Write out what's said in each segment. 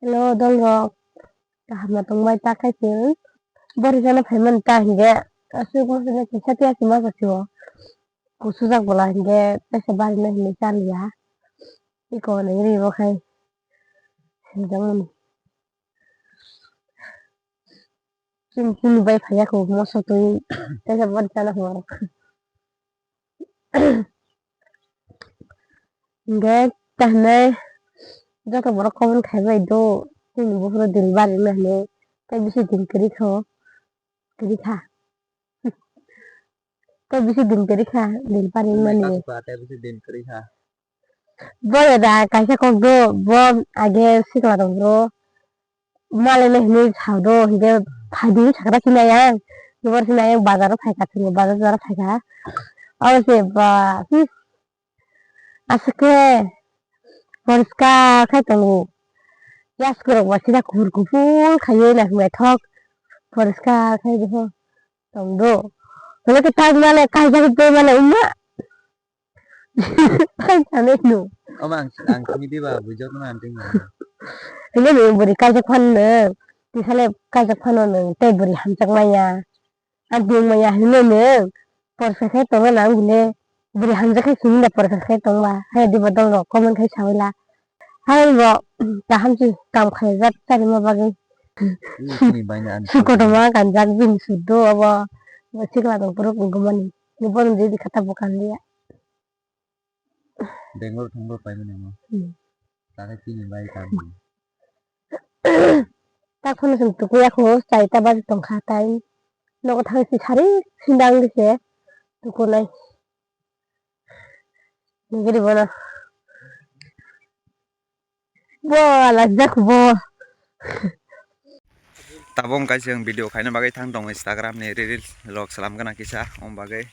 Hello, dong rok. Kahapna tong mai ta khai chil. Bori jana phai man ta hinge. Asu ko se ke satia si ma ko chiwo. Ku su jak bola hinge ta se bari na hinge chan ya. Iko na ri ro khai. Jang mun. Kim bai phaya ko mo so to ta se bari jana ho. Hinge ta ne joto boro common khai bai do. Kim bo pro dil bari na ne. Ta bisi din kri kho. Kri kha. Ta bisi din kri kha. Dil bari man ne. दिन करी था Boleh dah kasih kok do bom age sikla dong bro malah nih nih do hingga pagi sakra sini ya luar sini ya bazar faika tuh bazar faika awas sih asyik Polska kayak tunggu ya sekarang masih dah kumpul kayu nah metok Polska kayak gitu tunggu kalau kita malah kayak gitu malah emak kayak sana itu ông ăn cái đi vào buổi tối nó ăn cái gì ini nih beri kayak mana misalnya kayak mana teh beri hamcak maya Aduh maya hine ne porsa khai tonga nang gule buri hanja khai sini da porsa khai tonga hai di badal ro komen khai chawila hai ro ta hamji kam khai zat tari ma bagai ini banyak ăn suko to ma kan jak bin sudo aba sikla dong puro gumani ni bon di kata bukan dia Dengar thongro pai mana mau takai kini baik kan ta phone sum tu ya kho sai ta ba tong kha tai no ko thang si thari sindang di se tu ko nai ni gidi bona bo la jak bo tabong kai siang video khai na bagai thang tong Instagram ni reel log salam kana kisa om bagai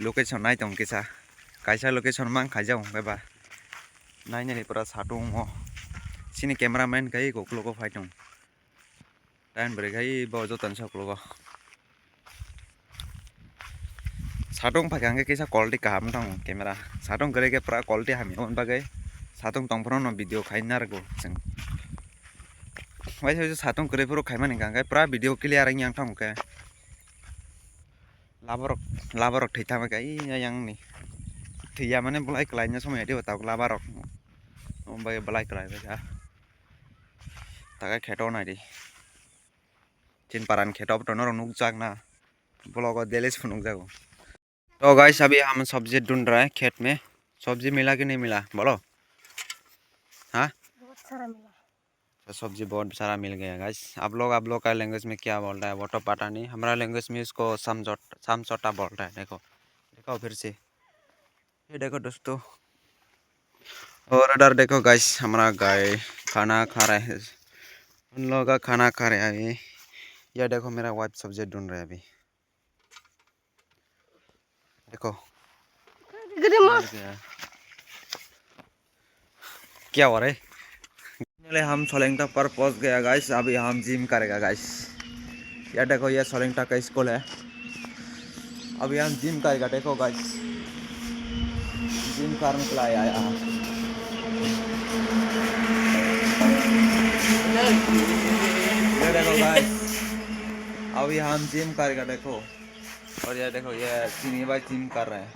location nai tong kisa kaisa location mang khai jao beba nai ni pura satung o sini cameraman kai ko kloko phai tong dan bere kai bo jo tan sa kloko satung phai ke kisa quality kaham tong camera satung gere ke pura quality hami on bagai satung tong phron no video khai nar go sing wajah satung kere pura khai man gang kai pura video clear yang tong ke labarok thei thama kai yang ni theiya mane bulai klainya somai dia tahu labarok ombai bulai klai ba takai kheto nai di chin paran kheto to no nuk jak na blog देलेस फुनुक जागो तो guys अभी हम सब्जी ढूंढ रहे हैं खेत में सब्जी मिला कि नहीं मिला बोलो हाँ बहुत सारा मिला तो सब्जी बहुत सारा मिल गया गाइस आप लोग का लैंग्वेज में क्या बोल रहा है वो तो पता नहीं हमारा लैंग्वेज में इसको समझौता बोल रहा है देखो देखो फिर से ये देखो दोस्तों और इधर देखो गाइस हमारा गाय खाना खा रहा है उन लोगों का खाना खा रहे हैं अभी ये देखो मेरा वाइफ सब्जी ढूंढ रहा है अभी देखो क्या हो रहा है पहले हम सोलंगटा पर पहुंच गया गाइस अभी हम जिम करेगा गाइस ये देखो ये सोलंगटा का स्कूल है अभी हम जिम करेगा देखो गाइस जिम करने के लिए आया ये देखो गाइस अभी हम जिम करेगा देखो और ये देखो ये चीनी भाई जिम कर रहे हैं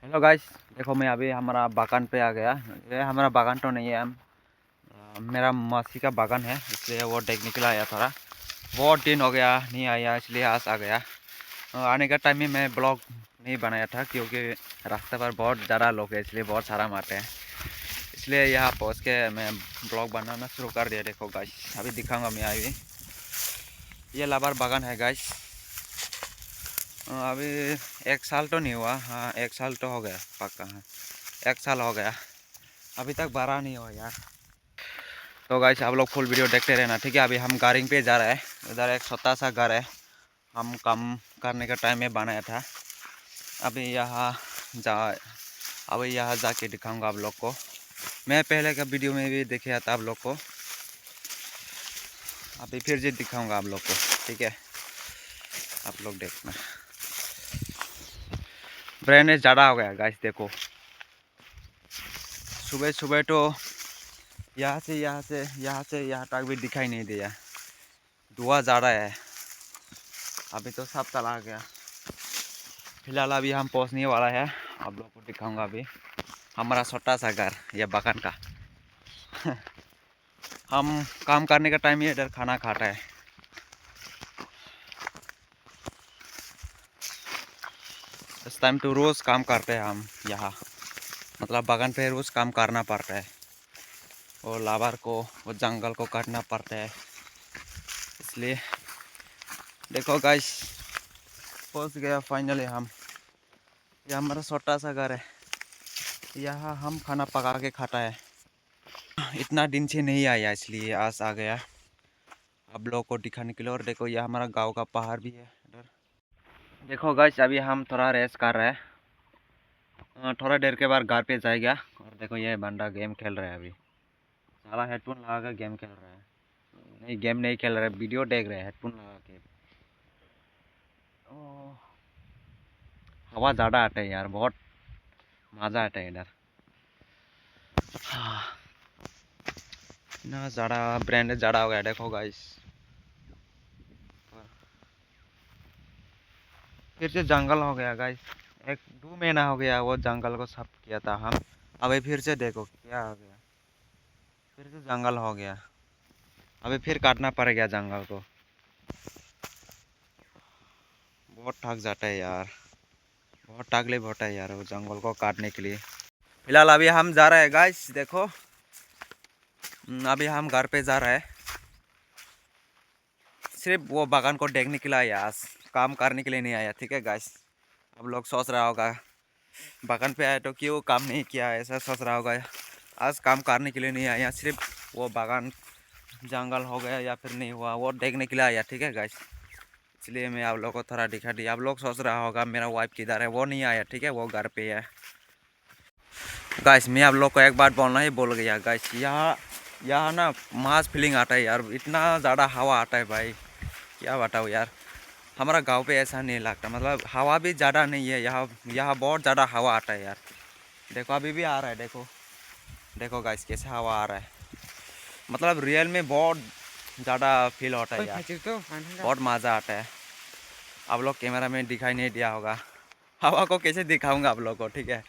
हेलो गाइस देखो मैं अभी हमारा बागान पे आ गया ये हमारा बागान तो नहीं है मेरा मौसी का बागान है इसलिए वो देखने के लिए आया थोड़ा बहुत दिन हो गया नहीं आया इसलिए आज आ गया आने का टाइम में मैं ब्लॉग नहीं बनाया था क्योंकि रास्ते पर बहुत ज़्यादा लोग हैं इसलिए बहुत सारा मारते हैं इसलिए यहाँ पहुँच के मैं ब्लॉग बनाना शुरू कर दिया देखो गाइस अभी दिखाऊंगा मैं अभी ये लाबर बागान है गाइस अभी 1 साल तो नहीं हुआ हाँ 1 साल तो हो गया पक्का हाँ 1 साल हो गया अभी तक भरा नहीं हो यार। तो गाइस आप लोग फुल वीडियो देखते रहना, ठीक है। अभी हम गारिंग पे जा रहे हैं। इधर एक छोटा सा घर है, हम काम करने का टाइम में बनाया था। अभी यहाँ जाके दिखाऊंगा आप लोग को। मैं पहले का वीडियो में भी देखा था आप लोग को, अभी फिर से दिखाऊंगा आप लोग को, ठीक है। आप लोग देखना। ब्राइटनेस ज़्यादा हो गया गाइस, देखो सुबह सुबह तो यहाँ तक भी दिखाई नहीं दिया, धुआं ज़्यादा है। अभी तो सब चला गया। फिलहाल अभी हम पहुँचने वाला है, आप लोग को दिखाऊंगा अभी हमारा छोटा सा घर या बगान का। हम काम करने का टाइम ही इधर खाना खाता है। इस टाइम तो रोज़ काम करते हैं हम यहाँ, मतलब बागान पे रोज़ काम करना पड़ता है। और लाबर को, वो जंगल को काटना पड़ता है, इसलिए देखो गाइस पहुँच गया फाइनली हम। ये हमारा छोटा सा घर है, यहाँ हम खाना पका के खाता है। इतना दिन से नहीं आया इसलिए आज आ गया आप लोगों को दिखाने के लिए। और देखो ये हमारा गांव का पहाड़ भी है इधर। देखो गाइस अभी हम थोड़ा रेस्ट कर रहे हैं, थोड़ा देर के बाद घर पे जाएगा। और देखो ये बंदा गेम खेल रहा है, अभी सारा हेडफोन लगा कर गेम खेल रहा है। नहीं गेम नहीं खेल रहा है, वीडियो देख रहे हैं हेडफोन लगा के। हवा ज़्यादा आता है यार, बहुत मज़ा आता है इधर। ना ज़्यादा ब्रांड ज़्यादा हो गया, देखो गाइस फिर से जंगल हो गया गाइस। 1-2 महीना हो गया वो जंगल को साफ किया था हम, अभी फिर से देखो क्या हो गया, फिर से जंगल हो गया। अभी फिर काटना पड़ेगा जंगल को। बहुत थक जाता है यार, बहुत तकलीफ होता है यार वो जंगल को काटने के लिए। फिलहाल अभी हम जा रहे हैं गाइस, देखो अभी हम घर पे जा रहे हैं। सिर्फ वो बागान को देखने के लिए आया, आज काम करने के लिए नहीं आया, ठीक है गाइस। अब लोग सोच रहा होगा बागान पे आया तो क्यों काम नहीं किया, ऐसा सोच रहा होगा। आज काम करने के लिए नहीं आया, सिर्फ वो बागान जंगल हो गया या फिर नहीं हुआ वो देखने के लिए आया, ठीक है गाइस। इसलिए मैं आप लोग को थोड़ा दिखा दिया। आप लोग सोच रहा होगा मेरा वाइफ किधर है, वो नहीं आया, ठीक है, वो घर पे है। गाइस मैं आप लोग को एक बात बोलना ही बोल गया गाइस, यहाँ ना मास फीलिंग आता है यार, इतना ज़्यादा हवा आता है भाई, क्या बताओ यार। हमारा गांव पे ऐसा नहीं लगता, मतलब हवा भी ज़्यादा नहीं है यहाँ बहुत ज़्यादा हवा आता है यार। देखो अभी भी आ रहा है, देखो देखो गाइस कैसे हवा आ रहा है, मतलब रियल में बहुत ज़्यादा फील होता है यार, बहुत मज़ा आता है। आप लोग कैमरा में दिखाई नहीं दिया होगा, हवा को कैसे दिखाऊंगा आप लोग को, ठीक है।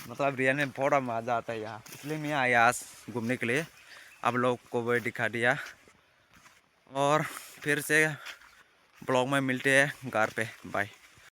मतलब रियल में बहुत मज़ा आता है यहाँ, इसलिए मैं आया आज घूमने के लिए, आप लोग को भी दिखा दिया। और फिर से ब्लॉग में मिलते हैं घर पे, बाय।